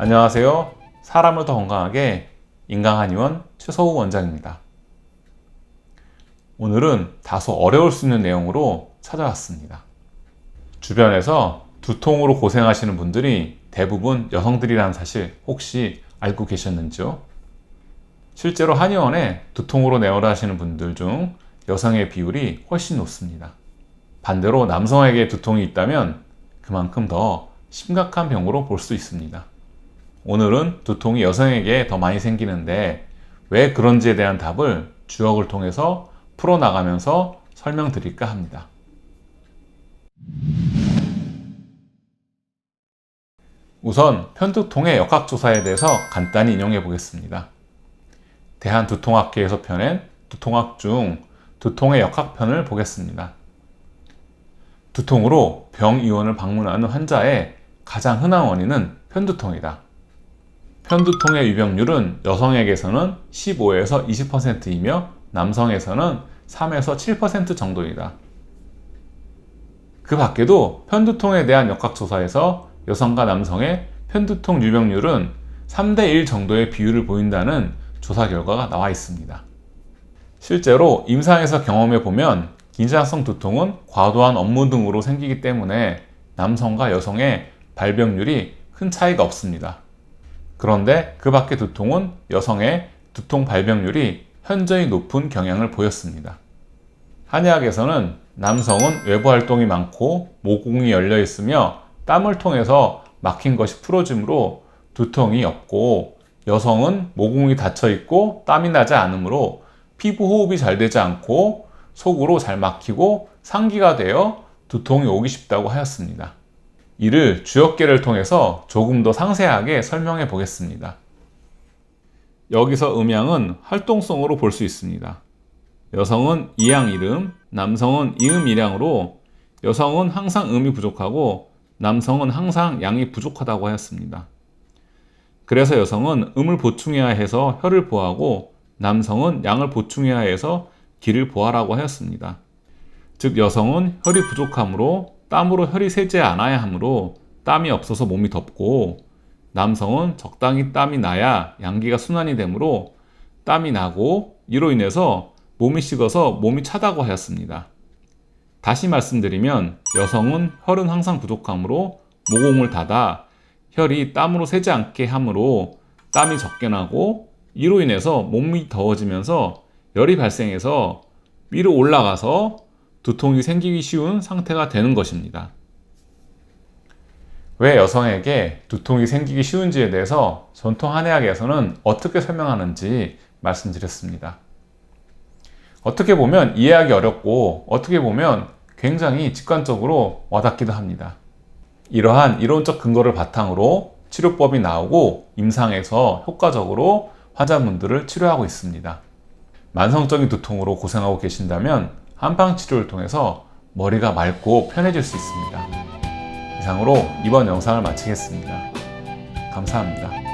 안녕하세요. 사람을 더 건강하게 인강한의원 최서우 원장입니다. 오늘은 다소 어려울 수 있는 내용으로 찾아왔습니다. 주변에서 두통으로 고생하시는 분들이 대부분 여성들이라는 사실 혹시 알고 계셨는지요? 실제로 한의원에 두통으로 내원을 하시는 분들 중 여성의 비율이 훨씬 높습니다. 반대로 남성에게 두통이 있다면 그만큼 더 심각한 병으로 볼 수 있습니다. 오늘은 두통이 여성에게 더 많이 생기는데 왜 그런지에 대한 답을 주역을 통해서 풀어나가면서 설명드릴까 합니다. 우선 편두통의 역학조사에 대해서 간단히 인용해 보겠습니다. 대한두통학회에서 펴낸 두통학 중 두통의 역학편을 보겠습니다. 두통으로 병의원을 방문하는 환자의 가장 흔한 원인은 편두통이다. 편두통의 유병률은 여성에게서는 15에서 20%이며 남성에서는 3에서 7% 정도이다. 그 밖에도 편두통에 대한 역학조사에서 여성과 남성의 편두통 유병률은 3대1 정도의 비율을 보인다는 조사 결과가 나와 있습니다. 실제로 임상에서 경험해 보면 긴장성 두통은 과도한 업무 등으로 생기기 때문에 남성과 여성의 발병률이 큰 차이가 없습니다. 그런데 그 밖의 두통은 여성의 두통 발병률이 현저히 높은 경향을 보였습니다. 한의학에서는 남성은 외부 활동이 많고 모공이 열려 있으며 땀을 통해서 막힌 것이 풀어지므로 두통이 없고, 여성은 모공이 닫혀 있고 땀이 나지 않으므로 피부 호흡이 잘 되지 않고 속으로 잘 막히고 상기가 되어 두통이 오기 쉽다고 하였습니다. 이를 주역계를 통해서 조금 더 상세하게 설명해 보겠습니다. 여기서 음양은 활동성으로 볼 수 있습니다. 여성은 이양일음, 남성은 이음일양으로 여성은 항상 음이 부족하고 남성은 항상 양이 부족하다고 하였습니다. 그래서 여성은 음을 보충해야 해서 혈을 보하고 남성은 양을 보충해야 해서 기를 보하라고 하였습니다. 즉 여성은 혈이 부족하므로 땀으로 혈이 새지 않아야 하므로 땀이 없어서 몸이 덥고, 남성은 적당히 땀이 나야 양기가 순환이 되므로 땀이 나고, 이로 인해서 몸이 식어서 몸이 차다고 하였습니다. 다시 말씀드리면 여성은 혈은 항상 부족하므로 모공을 닫아 혈이 땀으로 새지 않게 하므로 땀이 적게 나고, 이로 인해서 몸이 더워지면서 열이 발생해서 위로 올라가서 두통이 생기기 쉬운 상태가 되는 것입니다. 왜 여성에게 두통이 생기기 쉬운지에 대해서 전통 한의학에서는 어떻게 설명하는지 말씀드렸습니다. 어떻게 보면 이해하기 어렵고 어떻게 보면 굉장히 직관적으로 와닿기도 합니다. 이러한 이론적 근거를 바탕으로 치료법이 나오고 임상에서 효과적으로 환자분들을 치료하고 있습니다. 만성적인 두통으로 고생하고 계신다면 한방치료를 통해서 머리가 맑고 편해질 수 있습니다. 이상으로 이번 영상을 마치겠습니다. 감사합니다.